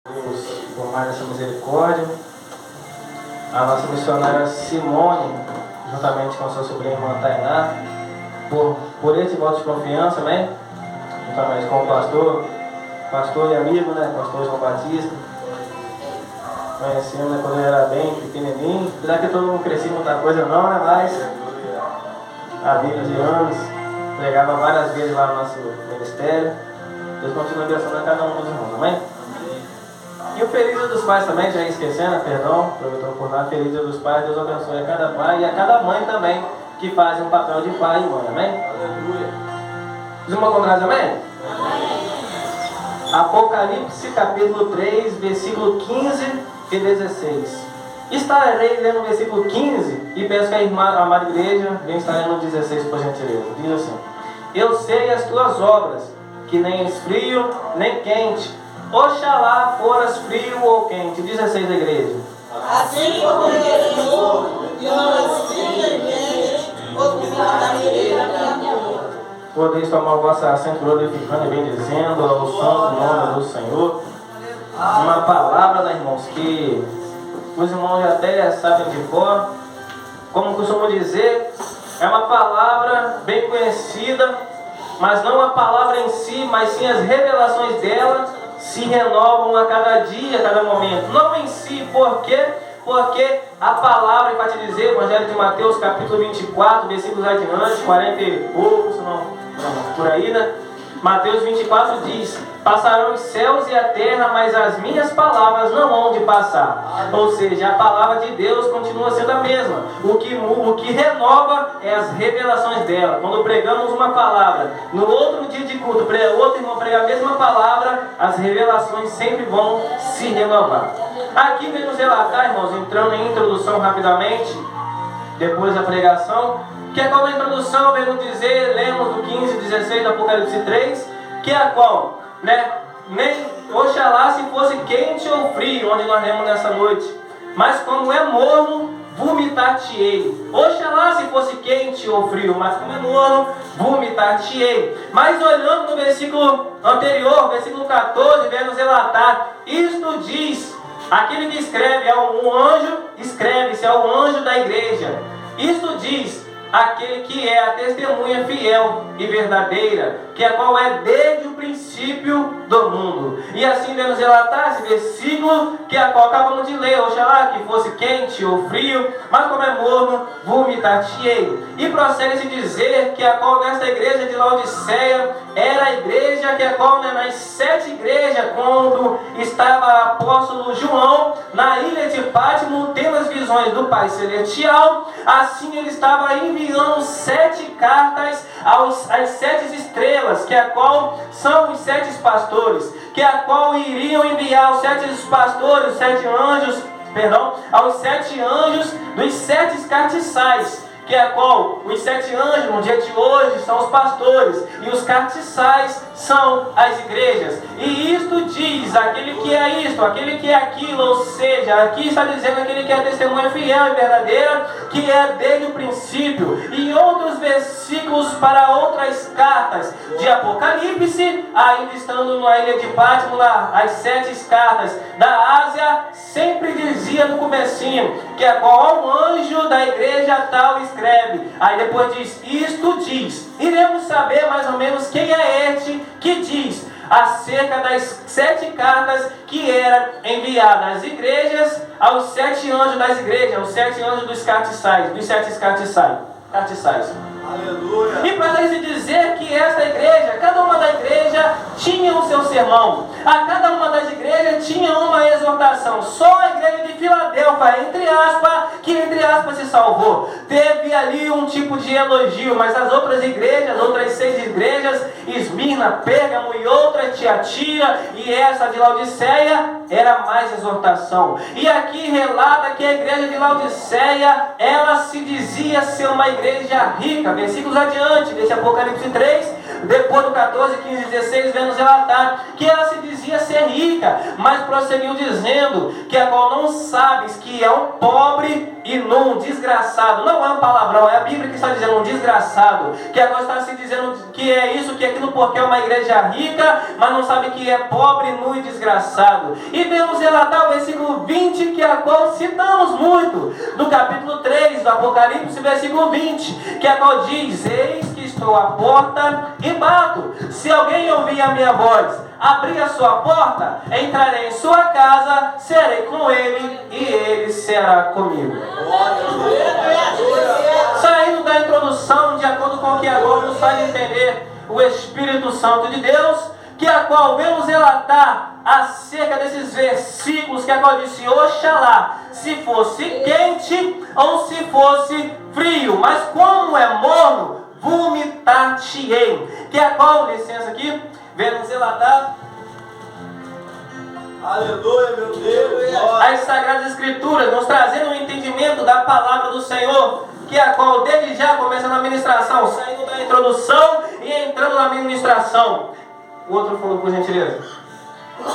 Deus, por mais dessa misericórdia, a nossa missionária Simone, juntamente com a sua sobrinha irmã Tainá, por esse voto de confiança, né? Juntamente com o pastor e amigo, né? Pastor João Batista. Conhecemos, né, quando ele era bem pequenininho. Apesar que todo mundo crescia muita coisa não, né? Mas a vida de anos, pregava várias vezes lá no nosso ministério. Deus continua abençoando a cada um dos irmãos, amém? E o Feliz Dia dos Pais também, já ia esquecendo, perdão, aproveitando por nada, Feliz Dia dos Pais, Deus abençoe a cada pai e a cada mãe também, que fazem um papel de pai e mãe, amém? Aleluia. Diz uma contrária, amém? Amém. Apocalipse capítulo 3, versículo 15 e 16. Estarei lendo o versículo 15 e peço que a irmã, a amada igreja, venha estar lendo o 16 por gentileza. Diz assim: eu sei as tuas obras, que nem és frio, nem quente. Oxalá foras frio ou quente. 16 da igreja. Assim como eres morto, e não és frio nem quente, hospitalarei a minha amor. Podeis tomar o vosso assento glorificando e bendizendo ao santo nome do Senhor. Uma palavra, né, irmãos, que os irmãos até sabem de cor. Como costumo dizer, é uma palavra bem conhecida, mas não a palavra em si, mas sim as revelações dela se renovam a cada dia, a cada momento. Não em si, por quê? Porque a palavra, para te dizer, Evangelho de Mateus, capítulo 24, versículos adiante, 40 e poucos, não, por aí, né? Mateus 24 diz: passarão os céus e a terra, mas as minhas palavras não hão de passar. Ou seja, a palavra de Deus continua sendo a mesma. O que renova é as revelações dela. Quando pregamos uma palavra, no outro dia de culto, outro irmão pregar a mesma palavra, as revelações sempre vão se renovar. Aqui vem nos relatar, irmãos, entrando em introdução rapidamente, depois da pregação, que é como a introdução vem nos dizer, lemos do 15 e 16 do Apocalipse 3, que é a qual, né, nem oxalá se fosse quente ou frio, onde nós lemos nessa noite, mas como é morno, vomitar-te-ei. Oxalá se fosse quente ou frio, mas como é morno, vomitar-te-ei. Mas olhando no versículo anterior, versículo 14, vem nos relatar, isto diz aquele que escreve, é um anjo, escreve-se, é o anjo da igreja. Isto diz aquele que é a testemunha fiel e verdadeira, que a qual é desde o princípio do mundo. E assim vemos relatar esse versículo, que a qual acabamos de ler, oxalá que fosse quente ou frio, mas como é morno, vomitar-te-ei. E prossegue-se dizer que a qual nesta igreja de Laodiceia era a igreja que a qual, né, nas 7 igrejas, quando estava o apóstolo João na ilha de Pátimo, tendo as visões do Pai Celestial, assim ele estava enviando 7 cartas às 7 estrelas, que a qual são os 7 pastores, que a qual iriam enviar os 7 pastores, os 7 anjos, aos 7 anjos dos 7 cartiçais, que é a qual os 7 anjos no dia de hoje são os pastores e os cartiçais são as igrejas. E isto diz aquele que é isto, aquele que é aquilo, ou seja, aqui está dizendo aquele que é testemunha fiel e verdadeira, que é desde o princípio. E outros versículos para outras cartas de Apocalipse, ainda estando na ilha de Pátimo, lá, as 7 cartas da Ásia, sempre dizia no comecinho, que é qual um anjo da igreja tal escreve. Aí depois diz, isto diz. Iremos saber mais ou menos quem é este que diz acerca das 7 cartas que eram enviadas às igrejas, aos 7 anjos das igrejas, aos 7 anjos dos cartiçais, dos 7 cartiçais. Aleluia. E para se dizer que esta igreja, cada uma da igreja tinha o seu sermão, a cada uma das igrejas tinha uma exortação. Só a igreja de Filadélfia, entre aspas se salvou, teve ali um tipo de elogio, mas as outras igrejas, outras 6 igrejas, Esmirna, Pérgamo e outras, Tiatira e essa de Laodiceia, era mais exortação. E aqui relata que a igreja de Laodiceia, ela se dizia ser uma igreja rica. Versículos adiante desse Apocalipse 3, depois do 14, 15, 16, vem nos relatar que ela se dizia ser rica, mas prosseguiu dizendo que a qual não sabes que é um pobre e nu, um desgraçado. Não é um palavrão, é a Bíblia que está dizendo um desgraçado, que agora está se dizendo que é isso, que é aquilo, porque é uma igreja rica, mas não sabe que é pobre, nu e desgraçado. E vemos relatar o versículo 20, que é a qual citamos muito, do capítulo 3 do Apocalipse, versículo 20, que é a qual diz: eis que estou à porta e bato. Se alguém ouvir a minha voz, abrir a sua porta, entrarei em sua casa, serei com ele e ele será comigo. Saindo da introdução, de acordo com o que agora nos faz entender o Espírito Santo de Deus, que a qual vemos relatar acerca desses versículos, que agora disse: oxalá, se fosse quente ou se fosse frio, mas como é morno, vomitar-te-ei. Que a qual, licença aqui, vemos relatar Aleluia, meu Deus. as Sagradas Escrituras, nos trazendo o entendimento da palavra do Senhor, que a qual desde já começando a ministração, saindo da introdução e entrando na ministração. O outro falou, por gentileza.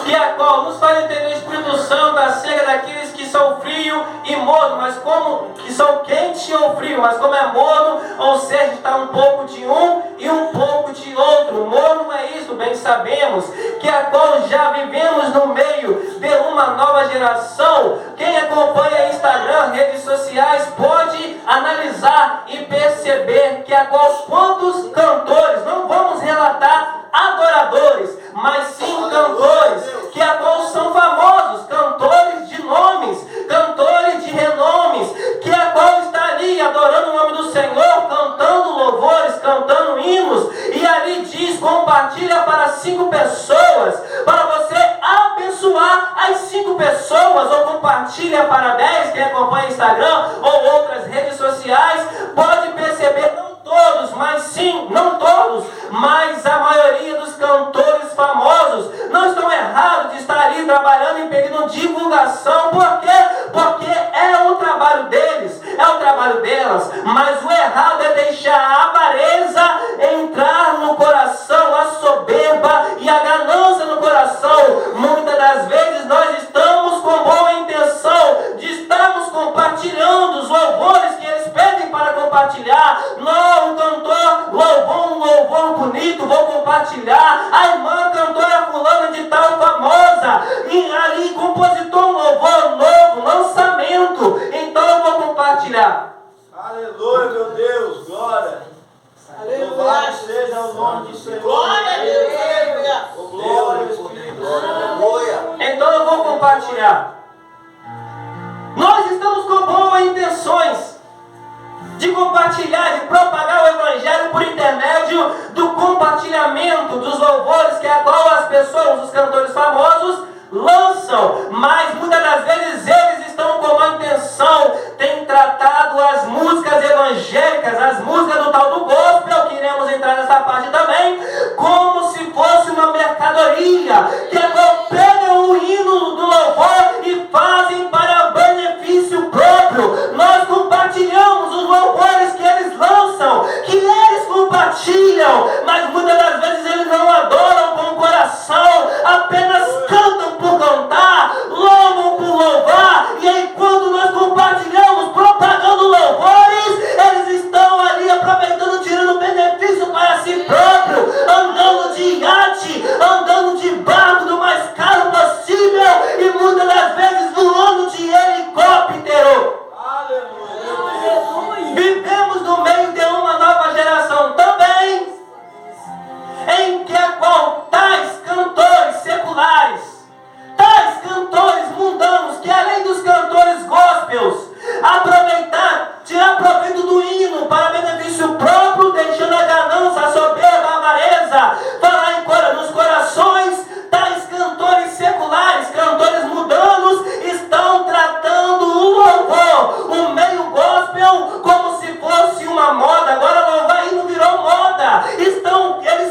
Que a qual nos faz entender o Espírito Santo acerca daqueles que são frio e morno, mas como que são quente ou frio, mas como é morno, ou seja, está um pouco de um e um pouco de outro. Morno é isso, bem sabemos, que a qual já vivemos no meio de uma nova geração. Quem acompanha Instagram, redes sociais, pode analisar e perceber que a qual quantos cantores, não vamos relatar adoradores, mas sim cantores, que a qual são famosos, cantores de nomes, cantores de renomes, que a qual está ali adorando o nome do Senhor, cantando louvores, cantando hinos, e ali diz: compartilha para 5 pessoas, para você abençoar as 5 pessoas, ou compartilha para 10, quem acompanha Instagram ou outras redes sociais, pode perceber, não todos, mas sim, não todos, mas a maioria dos cantores famosos não estão errados de estar ali trabalhando e pedindo divulgação. Por quê? Porque é o trabalho deles, é o trabalho delas, mas o errado é deixar a avareza entrar no coração, a soberba e a ganância no coração. Muitas das vezes nós estamos com boa intenção de estarmos compartilhando os louvores que eles pedem para compartilhar. Não, o cantor louvou um louvor bonito, vou compartilhar. A irmã cantora fulana de tal famosa, e ali compositou um louvor novo, lançamento, então eu vou compartilhar. Aleluia, meu Deus, glória. Louvado seja o nome do Senhor. Glória a Deus. Oh, glória, Espírito Santo. Então eu vou compartilhar. Nós estamos com boas intenções de compartilhar, de propagar o Evangelho por intermédio do compartilhamento dos louvores que a qual as pessoas, os cantores famosos, lançam, mas muitas das vezes eles estão com má intenção, têm tratado as músicas evangélicas, as músicas do tal do gospel, que iremos entrar nessa parte também, como se fosse uma mercadoria, que a qual pegam o hino do louvor e fazem para benefício próprio. Nós compartilhamos os louvores que eles lançam, que eles compartilham, mas muitas das vezes eles não adoram com o coração, apenas cantam por cantar, louvam por louvar, e aí quando nós compartilhamos, propagando louvores, eles estão ali aproveitando, tirando benefício para si próprio, andando de iate, andando de barco do mais caro possível, e muitas das vezes voando de helicóptero. Aleluia. Vivemos no meio de uma nova geração também, em que a qual tais cantores seculares, tais cantores mundanos, que além dos cantores gospels, aproveitar, tirar proveito do hino para benefício próprio, deixando a ganância, a soberba, a avareza, falar nos corações, tais cantores seculares, cantores mundanos, estão tratando o louvor, o meio gospel, como se fosse uma moda. Agora louvar hino virou moda. Eles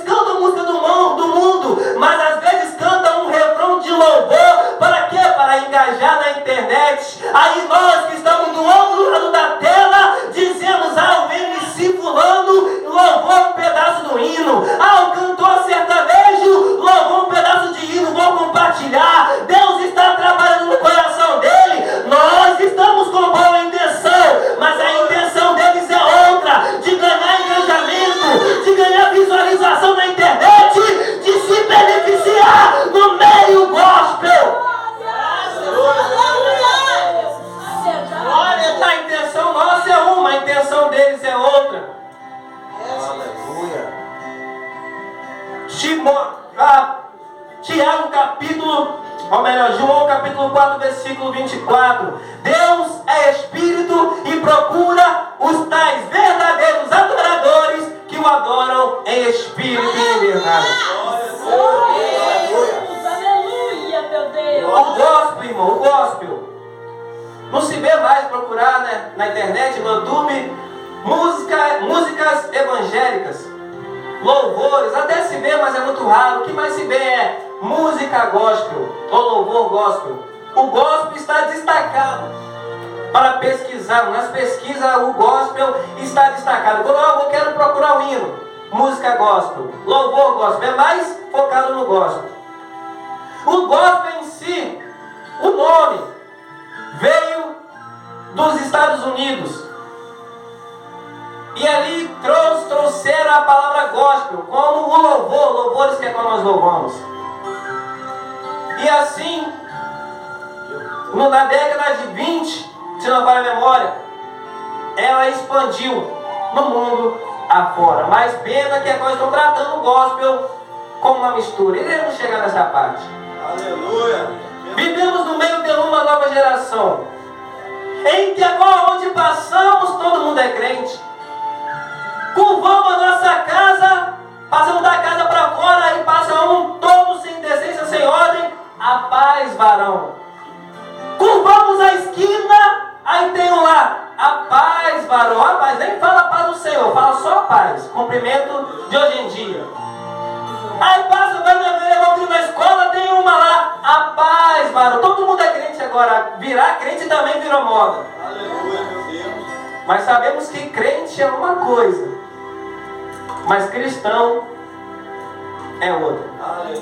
cantam música do mundo, mas às vezes cantam um refrão de louvor, para quê? Para engajar na internet. Aí nós que estamos do outro lado da tela, dizemos: o MC fulano louvou um pedaço do hino, o melhor, João capítulo 4, versículo 24. Deus é Espírito e procura os tais verdadeiros adoradores que o adoram em Espírito e em verdade. Aleluia, meu Deus. O gospel, irmão, o gospel. Não se vê mais procurar, né, na internet, no YouTube, músicas evangélicas, louvores, até se vê, mas é muito raro. O que mais se vê é música gospel ou louvor gospel. O gospel está destacado para pesquisar. Nas pesquisas o gospel está destacado. Quando eu quero procurar um hino, música gospel, louvor gospel, é mais focado no gospel. O gospel em si, o nome veio dos Estados Unidos. E ali trouxeram a palavra gospel, como o louvor, louvores que é como nós louvamos. E assim, na década de 20, se não falha a memória, ela expandiu no mundo afora. Mas pena que agora estão tratando o gospel como uma mistura. Iremos chegar nessa parte. Aleluia. Vivemos no meio de uma nova geração, em que agora onde passamos todo mundo é crente. Curvamos a nossa casa, passamos da casa para fora e passa um todo sem decência, sem ordem. A paz, varão. Curvamos a esquina, aí tem um lá, a paz, varão. A paz, nem fala a paz do Senhor, fala só a paz. Cumprimento de hoje em dia. Aí passa, vai na escola, tem uma lá, a paz, varão. Todo mundo é crente agora. Virar crente também virou moda. Aleluia, meu Deus. Mas sabemos que crente é uma coisa, mas cristão é outra.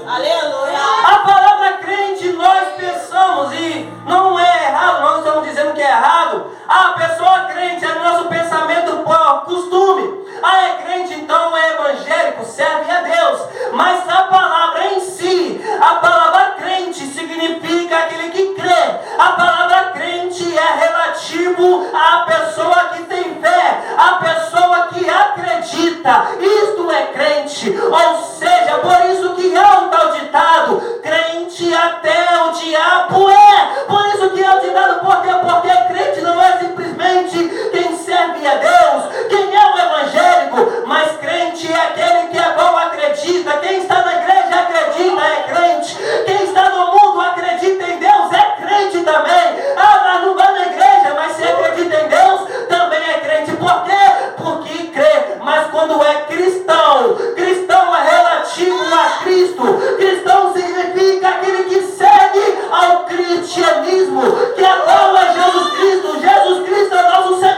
Aleluia. A palavra crente nós pensamos, e não é errado, nós estamos dizendo que é errado. A pessoa crente é nosso pensamento por costume. É crente, então é evangélico, serve a Deus. Mas a palavra em si, a palavra crente significa aquele que crê. A palavra crente é relativo à pessoa que tem fé, a pessoa que acredita. Isto é crente. Ou seja, por isso que há um tal ditado, crente até o diabo é. Por isso que há o ditado, porque crente não é simplesmente quem serve a Deus, quem é o evangélico, mas crente é aquele que agora acredita. Quem está na igreja acredita, é crente. Quem está no mundo acredita em Deus, é crente também. Ah, mas não vai na igreja, mas se acredita em Deus, também é crente. Por quê? Porque crê. Mas quando é cristão, cristão é relativo a Cristo. Cristão significa aquele que segue ao cristianismo, que agora é Jesus Cristo. Jesus Cristo é nosso Senhor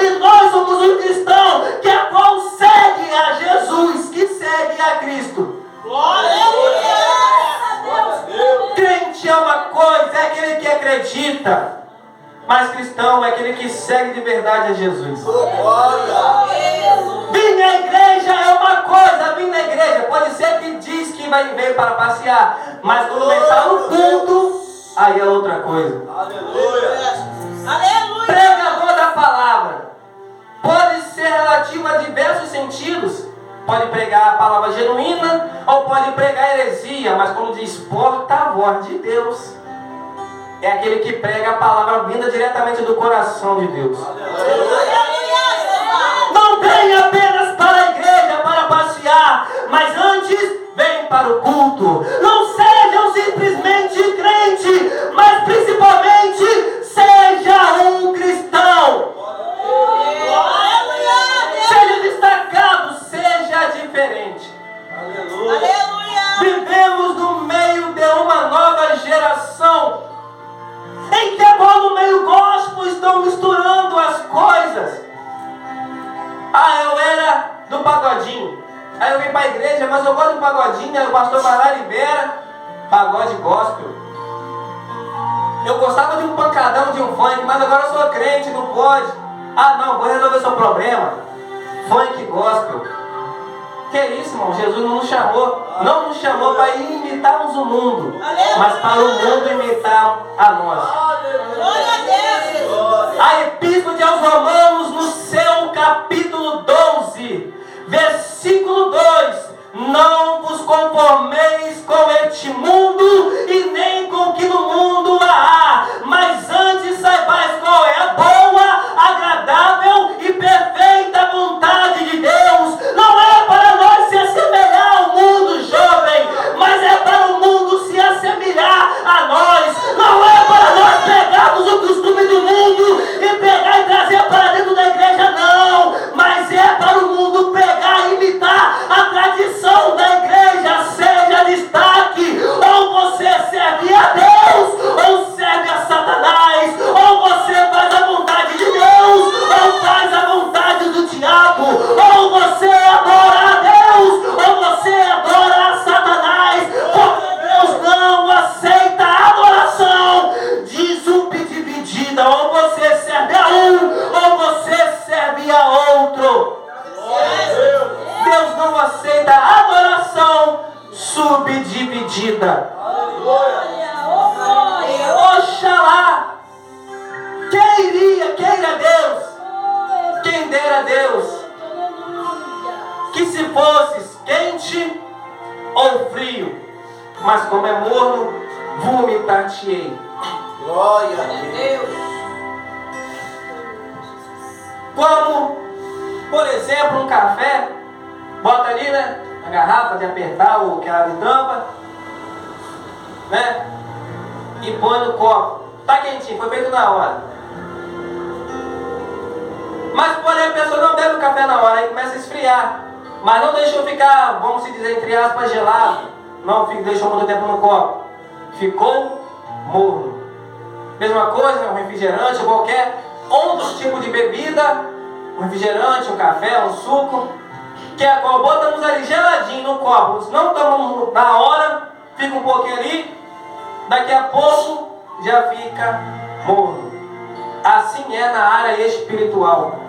e nós somos um cristão que a qual segue a Jesus, que segue a Cristo. Glória a Deus. Crente é uma coisa, é aquele que acredita, mas cristão é aquele que segue de verdade a Jesus. Vir na igreja é uma coisa, vir na igreja pode ser que diz que veio para passear, mas quando vem para o culto, aí é outra coisa. Aleluia. Aleluia. Pregador da palavra pode ser relativo a diversos sentidos. Pode pregar a palavra genuína ou pode pregar heresia, mas quando diz porta-voz de Deus, é aquele que prega a palavra vinda diretamente do coração de Deus. Não vem apenas para a igreja para passear, mas antes vem para o culto. Não sejam simplesmente crente, mas principalmente seja um cristão. Seja destacado, seja diferente. Aleluia. Vivemos no meio de uma nova geração em que agora no meio gospel estão misturando as coisas. Ah, eu era do pagodinho, aí eu vim para a igreja, mas eu gosto do pagodinho. Aí o pastor vai lá e libera pagode gospel. Eu gostava de um pancadão, de um funk, mas agora eu sou crente, não pode. Ah não, vou resolver seu problema, funk gospel. Que é isso, irmão? Jesus não nos chamou, não nos chamou para imitarmos o mundo, mas para o mundo imitar a nós. Glória a Deus. A Epístola aos Romanos, no seu capítulo 12, versículo 2: não vos conformeis com este mundo e nem com o que mas como é morno, vomitar-te-ei. Glória a Deus. Como, por exemplo, um café, bota ali, né, a garrafa de apertar o que ela tampa, né, e põe no copo. Tá quentinho, foi feito na hora. Mas, porém, a pessoa não bebe o café na hora, aí começa a esfriar. Mas não deixou ficar, vamos dizer, entre aspas, gelado. Não deixou muito tempo no copo. Ficou morno. Mesma coisa, um refrigerante, qualquer outro tipo de bebida, um refrigerante, um café, um suco, que é qual botamos ali geladinho no copo, não tomamos na hora, fica um pouquinho ali, daqui a pouco já fica morno. Assim é na área espiritual.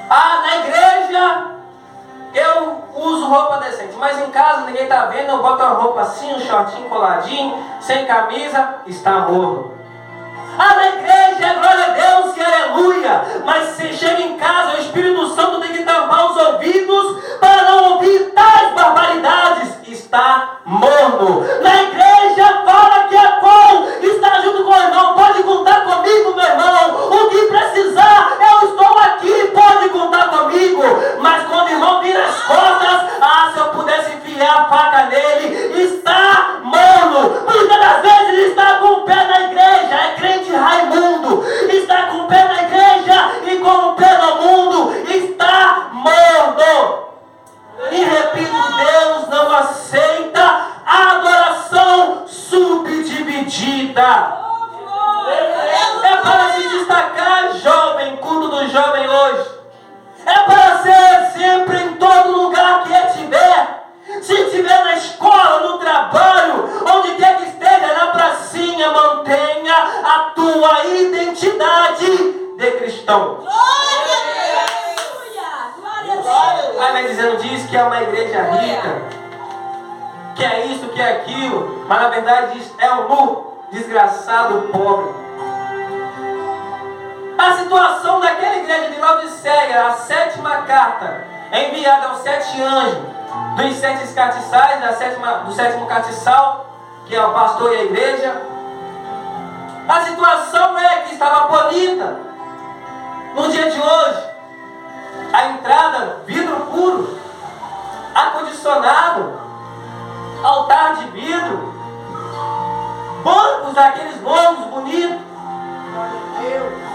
Na igreja eu uso roupa decente, mas em casa ninguém está vendo, eu boto uma roupa assim, um shortinho coladinho, sem camisa, está morno. Na igreja, glória a Deus e aleluia, mas se chega em casa, o Espírito Santo tem que tampar os ouvidos para não ouvir tais barbaridades, está morno. Na igreja, fala que é bom estar junto com o irmão, pode contar comigo, meu irmão, o que precisar, eu estou aqui, pode contar comigo, mas quando o irmão vira as costas, se eu pudesse enfiar a faca nele, está morno. Muitas das vezes ele está com o pé na igreja, é crente Raimundo, está com o pé na igreja e com o pé no mundo, está morno. E repito, Deus não aceita a adoração subdividida. É para se destacar, jovem, culto do jovem hoje. É para ser sempre em todo lugar que estiver. Se estiver na escola, no trabalho, onde quer que esteja, na pracinha, mantenha a tua identidade de cristão. Aí vai dizendo, diz que é uma igreja rica, que é isso, que é aquilo, mas na verdade é um nu, desgraçado, pobre. A situação daquela igreja de Laodiceia, a 7ª carta, enviada aos 7 anjos, dos 7 castiçais, do 7º castiçal, que é o pastor e a igreja. A situação é que estava bonita. No dia de hoje, a entrada, vidro puro, ar-condicionado, altar de vidro, bancos daqueles longos bonitos.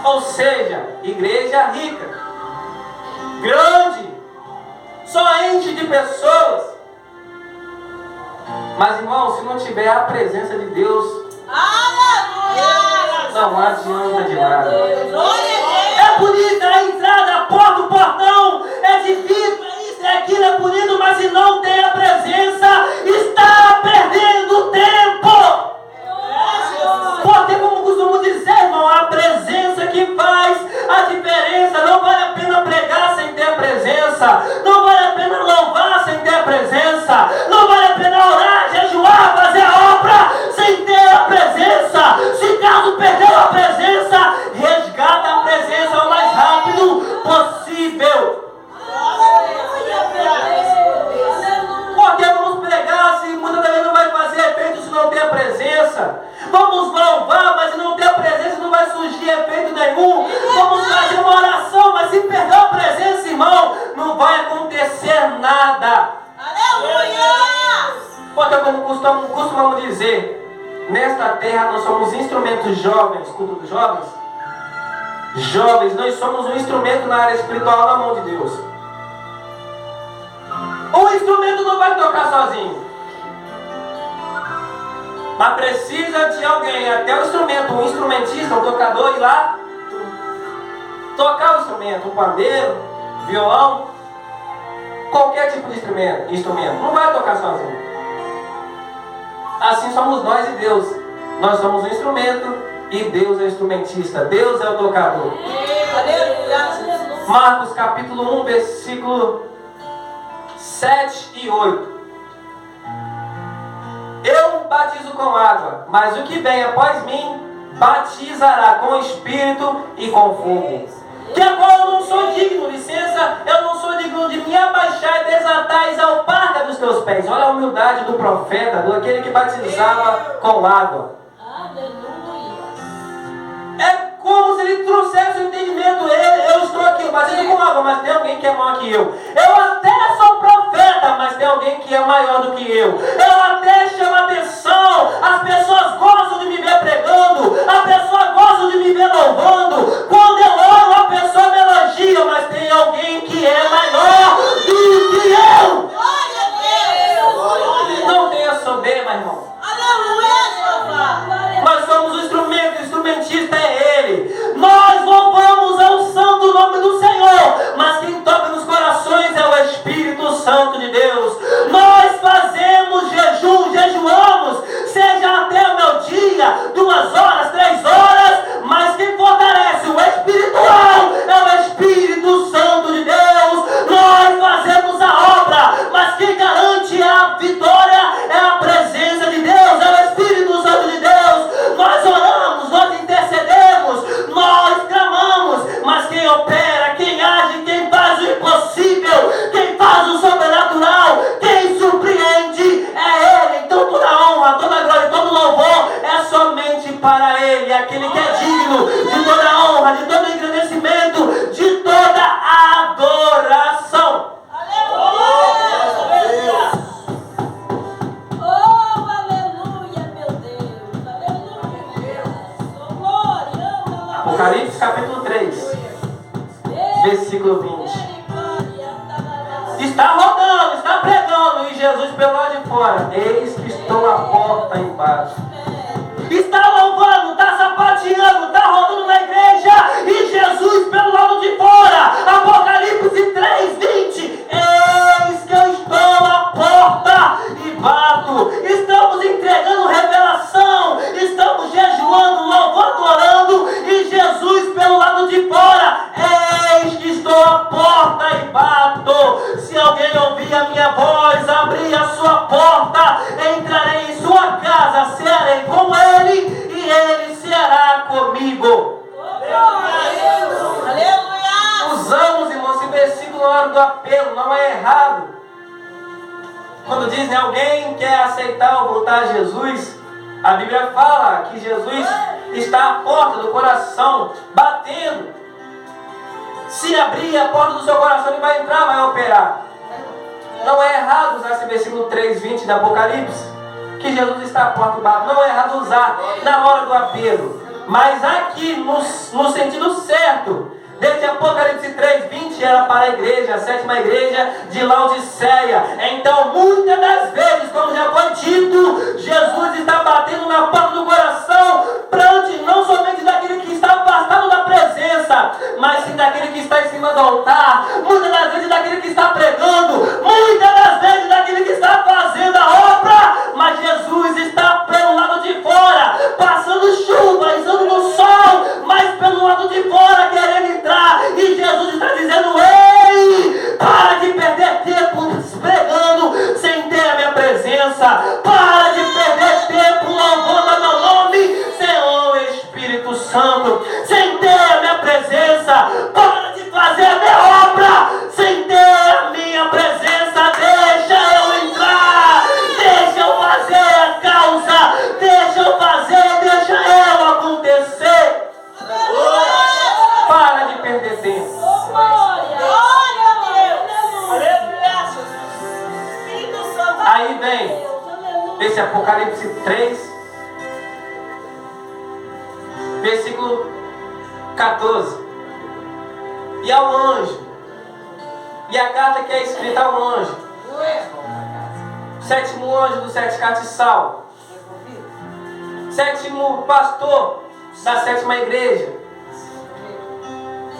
Ou seja, igreja rica, grande, só enche de pessoas. Mas, irmão, se não tiver a presença de Deus, não adianta de nada. É bonita a entrada, a porta, o portão, é de vidro, é isso, é aquilo, é bonito, mas se não tem a presença, está perdendo tempo. Porque, como costumo dizer, irmão, a presença que faz a diferença. Não vale a pena pregar sem ter a presença. Não vale a pena louvar sem ter a presença. Não vale a pena orar, jejuar, fazer a obra sem ter a presença. Se caso perdeu a presença, resgata a presença o mais rápido possível. Porque vamos pregar se muitas vezes não vai fazer efeito se não tem a presença. Vamos louvar, mas se não tem a presença não vai surgir efeito nenhum. Vamos fazer uma oração, mas se perder a presença, irmão, não vai acontecer nada. Aleluia! Porque como costumamos dizer, nesta terra nós somos instrumentos jovens, culto dos jovens. Jovens, nós somos um instrumento na área espiritual na mão de Deus. O instrumento não vai tocar sozinho. Mas precisa de alguém, até o instrumento, um instrumentista, um tocador, ir lá tocar o instrumento, um pandeiro, violão, qualquer tipo de instrumento. Não vai tocar sozinho. Assim somos nós e Deus. Nós somos o instrumento e Deus é o instrumentista. Deus é o tocador. Marcos capítulo 1, versículo 7 e 8. Eu batizo com água, mas o que vem após mim batizará com Espírito e com fogo. Que a qual eu não sou digno, licença, eu não sou digno de me abaixar e desatar a alparca dos teus pés. Olha a humildade do profeta, do aquele que batizava com água. É como se ele trouxesse o entendimento. Eu estou aqui, eu batizo com água, mas tem alguém que é maior que eu. Eu até sou profeta, mas tem alguém que é maior do que eu. Eu até chamo atenção. As pessoas gostam de me ver pregando. A pessoa gosta de me ver louvando. Quando eu oro, a pessoa me elogia, mas tem alguém que é maior do que eu. Não tenha soberba, irmão. Nós somos o instrumento, o instrumentista é Ele. Nós louvamos ao santo nome do Senhor, mas quem toca nos corações é o Espírito Santo de Deus. Nós fazemos jejum, jejuamos, seja até o meu dia, 2 horas, 3 horas, mas quem fortalece o espiritual é o Espírito Santo de Deus. Nós fazemos a obra, mas quem garante a vitória é a presença de Deus, é o Espírito Santo de Deus. Nós oramos, nós intercedemos, nós clamamos, mas quem opera, quem age, quem faz o impossível, quem faz o sobrenatural, quem surpreende é Ele. Então toda honra, toda glória, todo louvor é somente para Ele, aquele que é digno de toda honra, de todo engrandecimento, de toda adoração. Apocalipse capítulo 3, versículo 20. Está rodando, está pregando, e Jesus pelo lado de fora: eis que estou à porta embaixo. Está louvando, está sapateando, está rodando na igreja, e Jesus pelo lado de fora. Apocalipse 3, 20. Eis que eu estou à porta e bato. Estamos entregando revelação, estamos jejuando, louvando, orando, e Jesus pelo lado de fora: eis que estou à porta e bato. Se alguém ouvir a minha voz, abrir a sua porta, entrarei em sua casa, cearei com ele e ele ceará comigo. Aleluia! Usamos, irmãos, esse versículo na hora do apelo, não é errado. Quando dizem alguém quer aceitar ou voltar a Jesus, a Bíblia fala que Jesus está à porta do coração, batendo. Se abrir a porta do seu coração, ele vai entrar, vai operar. Não é errado usar esse versículo 3:20 da Apocalipse, que Jesus está à porta e bate. Não é errado usar na hora do apelo. Mas aqui, no sentido certo, desde Apocalipse 3:20 era para a igreja, a 7ª igreja de Laodiceia. Então, muitas das vezes, como já foi dito, Jesus está batendo na porta do coração, não somente daquele que está afastado da presença, mas sim daquele que está em cima do altar, muitas das vezes daquele que está pregando, muitas das vezes daquele que está fazendo a obra, mas Jesus está pelo lado de fora, passando chuva, estando no sol, mas pelo lado de fora querendo entrar, e Jesus está dizendo: ei, para de perder tempo pregando sem ter a minha presença, para de perder tempo louvando a meu nome, Senhor Espírito Santo, sem ter a minha presença, para de fazer a minha obra sem ter a minha presença. Deixa eu entrar, deixa eu fazer a causa, deixa eu fazer, deixa eu acontecer. Para de perder tempo. Aí vem esse Apocalipse 3, versículo 14. E ao anjo, e a carta que é escrita ao anjo, 7º anjo do 7 castiçal, 7º pastor da 7ª igreja.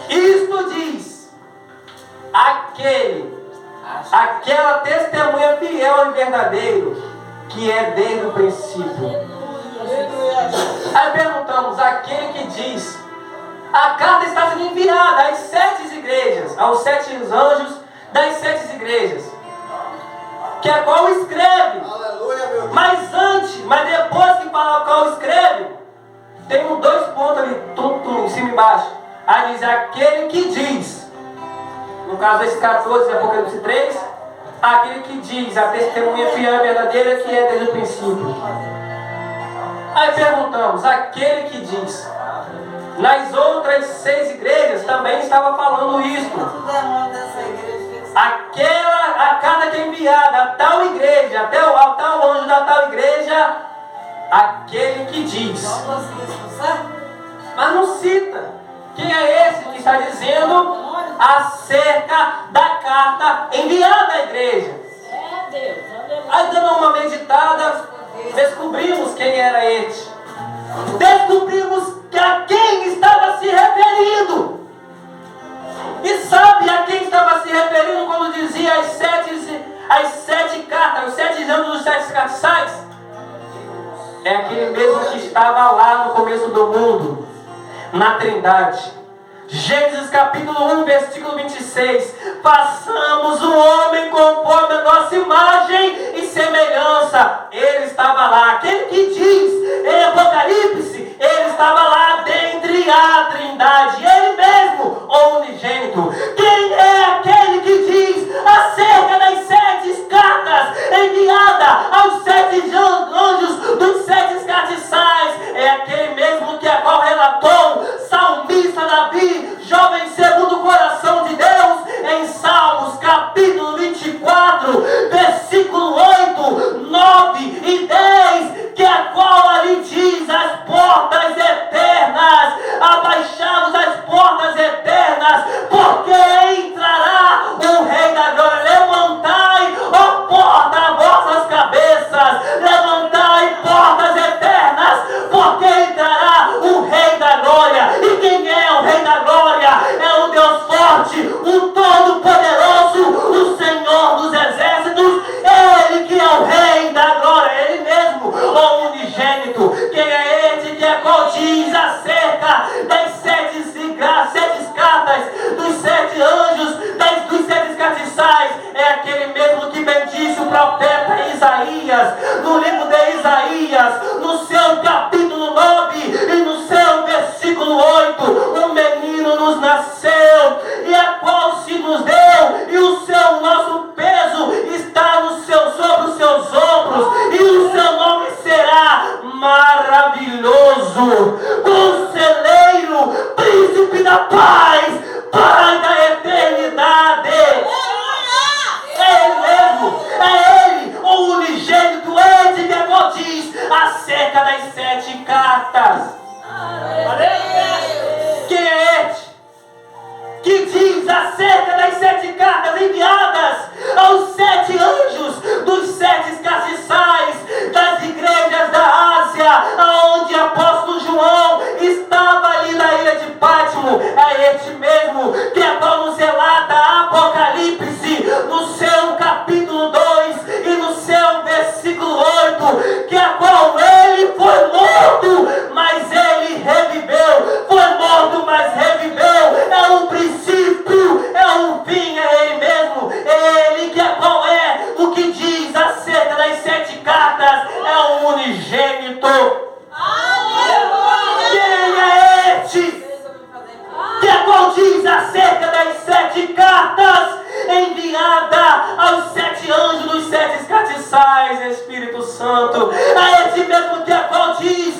Isto diz aquela testemunha fiel e verdadeiro, que é desde o princípio. Aí perguntamos: aquele que diz, a carta está sendo enviada às 7 igrejas, aos 7 anjos das 7 igrejas, que é qual escreve. Aleluia, meu Deus. Mas depois que fala qual escreve, tem 2 pontos ali, tum, em cima e embaixo. Aí diz, aquele que diz, no caso desse 14 de Apocalipse 3, aquele que diz, a testemunha fiel e verdadeira que é desde o princípio. Aí perguntamos, aquele que diz, nas outras 6 igrejas também estava falando isso. A cada que é enviada a tal igreja, até ao tal anjo da tal igreja, aquele que diz. Mas não cita. Quem é esse que está dizendo acerca da carta enviada à igreja? Aí dando uma meditada, descobrimos quem era este. Descobrimos que a quem estava se referindo. E sabe a quem estava se referindo quando dizia as sete cartas, os 7 anjos dos 7 castiçais? É aquele mesmo que estava lá no começo do mundo, na Trindade. Gênesis capítulo 1, versículo 26. Façamos o homem conforme a nossa imagem e semelhança. Ele estava lá. Aquele que diz em Apocalipse, ele estava lá dentre a Trindade. Ele mesmo, o unigênito. Quem é aquele que diz acerca das 7 cartas enviadas aos 7 anjos dos 7 castiçais? É aquele mesmo que a qual relatou salmista Davi, jovem segundo o coração de Deus, em Salmos capítulo 24, versículo 8, 9 e 10, que a qual ali diz: as portas eternas, abaixados as portas eternas, porque entrará o Rei da Glória. Levantai, ó porta, vossas cabeças, levantai portas eternas, porque entrará o Rei da Glória. E quem é o Rei da Glória? É o Deus forte, o Todo-Poderoso, o Senhor dos Exércitos. Ele que é o Rei da Glória, Ele mesmo, o unigênito. Quem é esse que é qual diz acerca das 7 cartas, dos 7 anjos, dos 7 castiçais? É aquele mesmo que bendisse o profeta Isaías, no livro de Isaías, no seu capítulo 9 e no seu versículo 8. Um menino nos nasceu, e a qual se nos deu, e o nosso peso está sobre os seus ombros, e o seu nome será Maravilhoso, Conselheiro, Príncipe da Paz, Pai da Eternidade. É Ele mesmo, é Ele, o unigênito, esse que agora diz acerca das 7 cartas. Quem é este que diz acerca das 7 cartas enviadas aos 7 anjos dos 7 castiçais das igrejas da Ásia, aonde o apóstolo João estava ali na ilha de Pátimo? É este mesmo que é qual nos relata Apocalipse no seu capítulo 2 e no seu versículo 8, que a qual ele foi morto, mas ele reviveu. Foi morto, mas reviveu. É o princípio, é o fim, é Ele mesmo. É Ele que é qual é o que diz acerca das 7 cartas. É o unigênito. Quem é este que é qual diz acerca das 7 cartas enviada aos 7 anjos dos 7 castiçais? Espírito Santo, é esse mesmo que é qual diz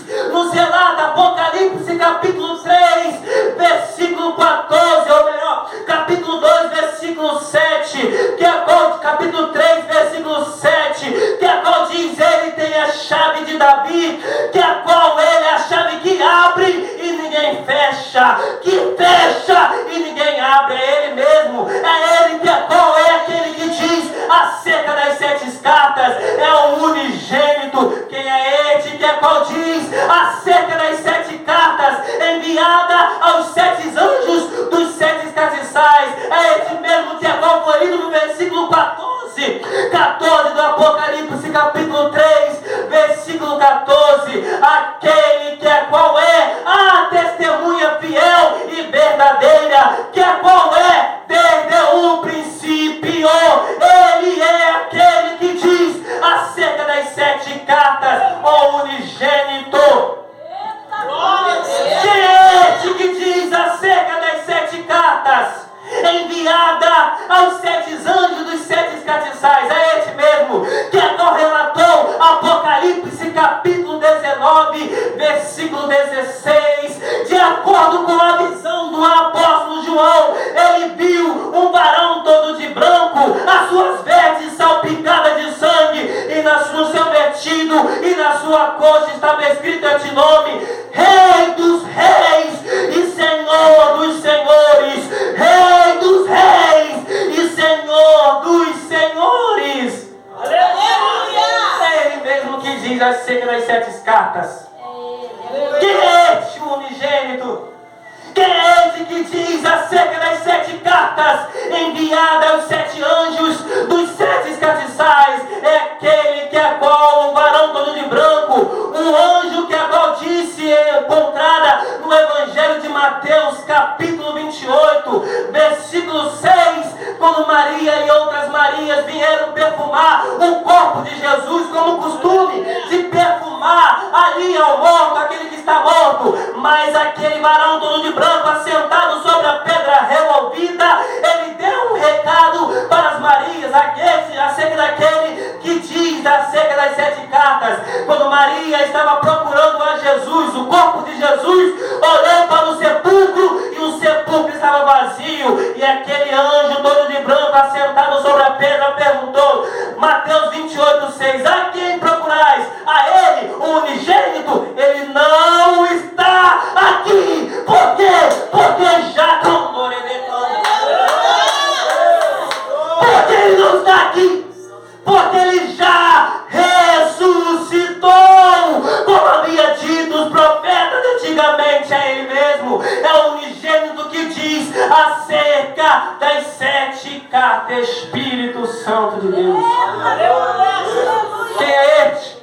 versículo 16, de acordo com a visão do apóstolo João, ele viu um varão todo de branco, as suas vestes salpicadas de sangue, e no seu vestido e na sua coxa estava escrito este nome: Rei dos Reis e Senhor dos Senhores. Rei dos Reis e Senhor dos Senhores. Aleluia! É Ele mesmo que diz acerca das 7 cartas. Quem é este unigênito? Quem é esse que diz acerca das 7 cartas enviadas aos 7 anjos dos 7 castiçais? É aquele que a qual um varão todo de branco, um anjo que a qual disse encontrada no Evangelho de Mateus, capítulo 28, versículo 6, quando Maria e outras Marias vieram perfumar o corpo de Jesus, como costume de perfumar ali ao morto, aquele que está morto. Mas aquele varão todo de branco, assentado sobre a pedra revolvida, ele deu um recado para as Marias, acerca daquele que diz acerca das 7 cartas. Quando Maria estava procurando a Jesus, o corpo de Jesus, olhou para o sepulcro e o sepulcro estava vazio, e aquele anjo todo de branco, assentado sobre a pedra, perguntou, Mateus 28, 6, a quem procurais? A ele, o unigênito? Ele não está aqui. Por quê? Porque já porque ele não está aqui, porque ele já ressuscitou, como havia dito os profetas antigamente. É ele mesmo, é o unigênito que diz acerca das 7 cartas, Espírito Santo de Deus. Quem é este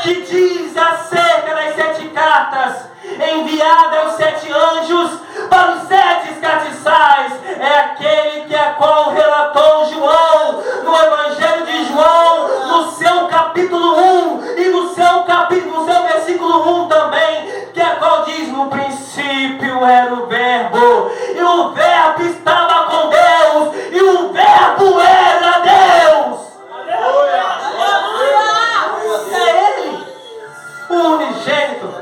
que diz acerca das 7 cartas enviadas aos 7 anjos para os 7 castiçais? É aquele que a qual relatou João no Evangelho de João, no seu capítulo 1 e no seu versículo 1 também, que a qual diz: no princípio era o Verbo, e o Verbo estava com Deus, e o Verbo era Deus. É ele, o unigênito.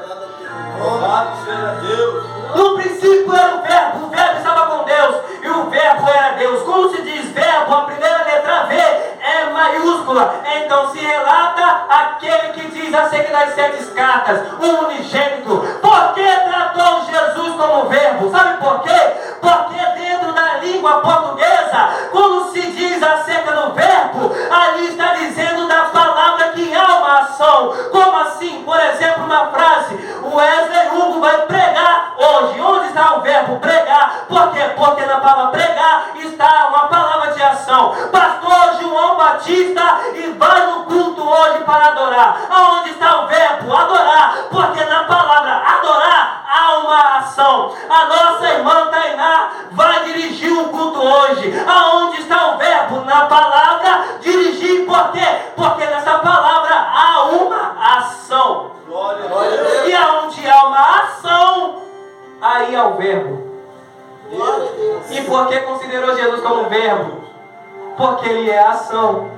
Louvado seja Deus. No princípio era o Verbo estava com Deus, e o Verbo era Deus. Quando se diz Verbo, a primeira letra V é maiúscula. Então se relata aquele que diz acerca das 7 cartas, o unigênito. Por que tratou Jesus como Verbo? Sabe por quê? Porque dentro da língua portuguesa, quando se diz acerca do Verbo, ali está dizendo da palavra que há uma ação. Como assim? Por exemplo, uma frase: o Wesley Hugo vai pregar hoje. Onde está o verbo pregar? Por quê? Porque na palavra pregar está uma palavra de ação. Pastor João Batista e vai no culto hoje para adorar. Aonde está o verbo? Adorar. Porque na palavra adorar há uma ação. A nossa irmã Tainá vai dirigir o culto hoje. Aonde está o verbo? Na palavra dirigir. Por quê? Porque nessa palavra há uma ação. Glória a Deus. E aonde há uma ação, aí há o verbo. Glória a Deus. E por que considerou Jesus como verbo? Porque ele é ação.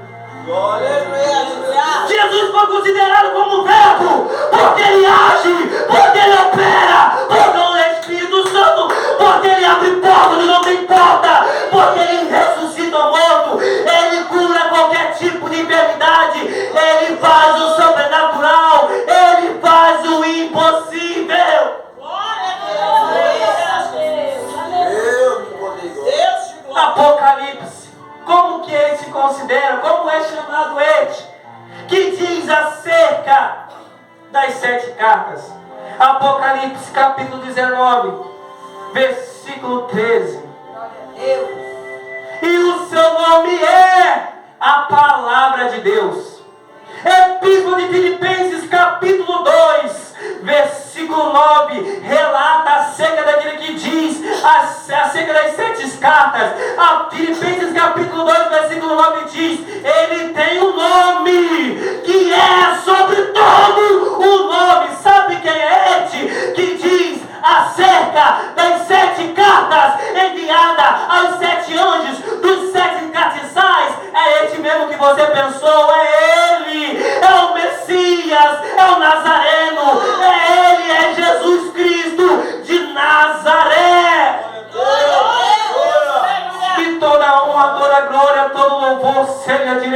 Glória a Deus. Jesus foi considerado como verbo porque ele age, porque ele opera, porque ele é Espírito Santo, porque ele abre portas e não tem porta, porque ele ressuscita o morto, ele cura qualquer tipo de enfermidade, ele faz o sobrenatural, ele faz o impossível. Apocalipse, como que ele se considera, como é chamado este, que diz acerca das 7 cartas. Apocalipse capítulo 19, versículo 13. E o seu nome é a Palavra de Deus. Epístola de Filipenses capítulo 2, versículo 9, relata acerca daquele que diz acerca das 7 cartas. A Filipenses capítulo 2, versículo 9 diz: ele tem um nome que é sobre todo o nome. Sabe quem é este que diz acerca das 7 cartas enviadas aos 7 anjos dos 7 castiçais? É este mesmo que você pensou, é ele, é o Messias, é o Nazareno,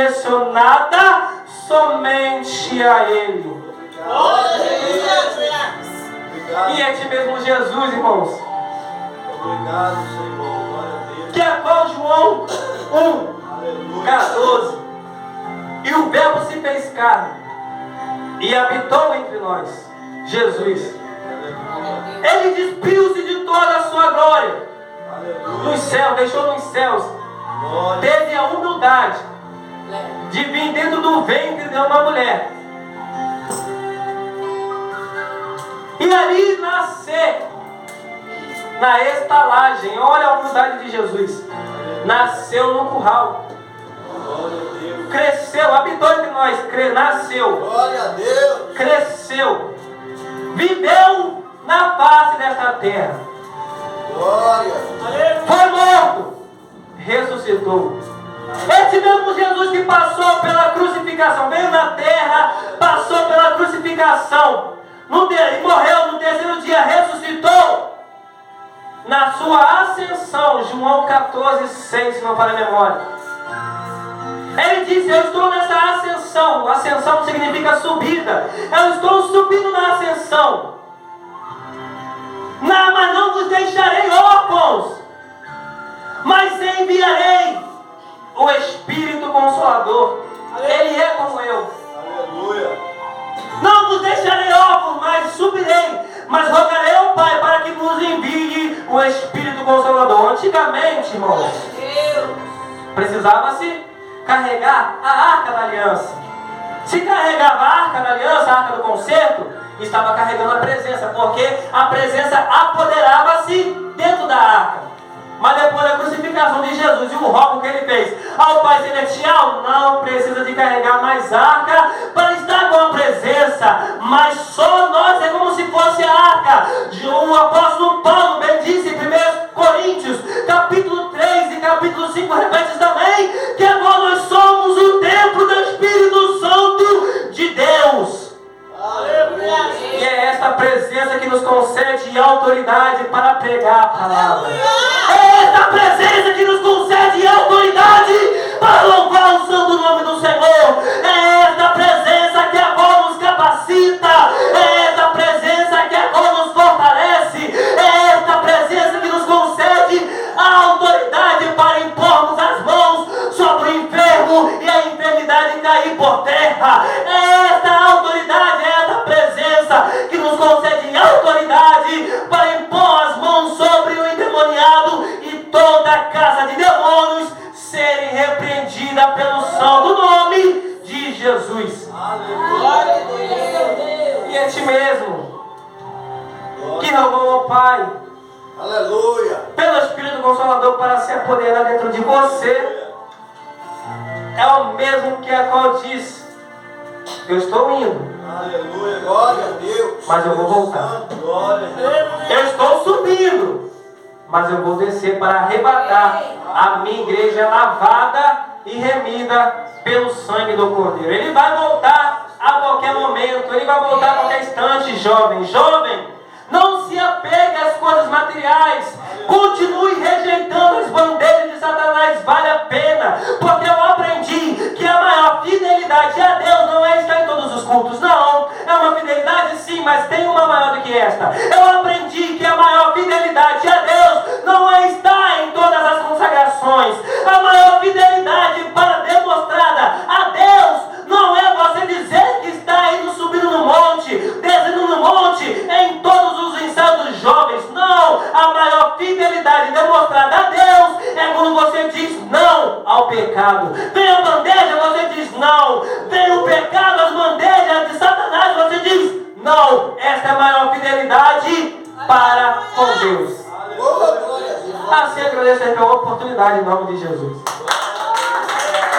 direcionada somente a Ele. E é ti mesmo Jesus, irmãos. Obrigado, Senhor. Glória a Deus. Que é qual João 1:14. E o Verbo se fez carne e habitou entre nós. Jesus. Ele despiu-se de toda a sua glória. Nos céus, deixou nos céus. Teve a humildade de vir dentro do ventre de uma mulher. E ali nascer na estalagem. Olha a humildade de Jesus. Nasceu no curral. Cresceu, habitou entre nós. Nasceu. Glória a Deus. Cresceu. Viveu na face desta terra. Glória. Foi morto. Ressuscitou. Esse mesmo Jesus que passou pela crucificação, veio na terra, passou pela crucificação, e morreu no terceiro dia, ressuscitou. Na sua ascensão, João 14:6, se não falha a memória. Ele disse: eu estou nessa ascensão. Ascensão significa subida. Eu estou subindo na ascensão. Mas não vos deixarei órfãos, mas enviarei o Espírito Consolador. Ele é como eu. Aleluia. Não vos deixarei órfãos, mas subirei. Mas rogarei ao Pai para que nos envie o Espírito Consolador. Antigamente, irmãos, precisava-se carregar a arca da aliança. Se carregava a arca da aliança, a arca do concerto, estava carregando a presença, porque a presença apoderava-se dentro da arca. Mas depois da crucificação de Jesus e o roubo que ele fez ao Pai Celestial, não precisa de carregar mais arca para estar com a presença, mas só nós é como se fosse a arca. O apóstolo Paulo bem disse em 1 Coríntios, capítulo 3 e capítulo 5, repete também, que agora nós somos o templo do Espírito Santo de Deus. E é esta presença que nos concede autoridade para pregar a palavra. É esta presença que nos concede autoridade para louvar o santo nome do Senhor. É esta presença que agora nos capacita. É esta presença que agora nos fortalece. É esta presença que nos concede a autoridade para impormos as mãos sobre o enfermo e a enfermidade cair por terra. É esta autoridade, é esta presença que nos concede autoridade para impor as mãos sobre o endemoniado e toda a casa de demônios serem repreendida pelo santo nome de Jesus. Aleluia. E é ti mesmo que rogou ao Pai, Aleluia. pelo Espírito Consolador, para se apoderar dentro de você. É o mesmo que a qual diz: eu estou indo, Aleluia. Glória a Deus. mas eu vou voltar. Glória a Deus. Eu estou subindo, mas eu vou descer para arrebatar a minha igreja lavada e remida pelo sangue do Cordeiro. Ele vai voltar a qualquer momento, ele vai voltar a qualquer instante, jovem. Jovem, não se apegue às coisas materiais. Continue rejeitando as bandeiras de Satanás, vale a pena, porque eu aprendi que a maior fidelidade a Deus não é estar em todos os cultos, não. É uma fidelidade sim, mas tem uma maior do que esta. Eu aprendi que a maior fidelidade a Deus não é estar em todas as consagrações. A maior fidelidade para demonstrada a Deus não é você dizer que está indo subindo no monte, descendo no monte, em todos os ensaios dos jovens. Não, a maior fidelidade demonstrada a Deus é quando você diz não ao pecado. Vem a bandeja, você diz não. Vem o pecado, as bandejas de Satanás, você diz não. Esta é a maior fidelidade para com Deus. Glória a Deus. Assim agradeço pela oportunidade em nome de Jesus.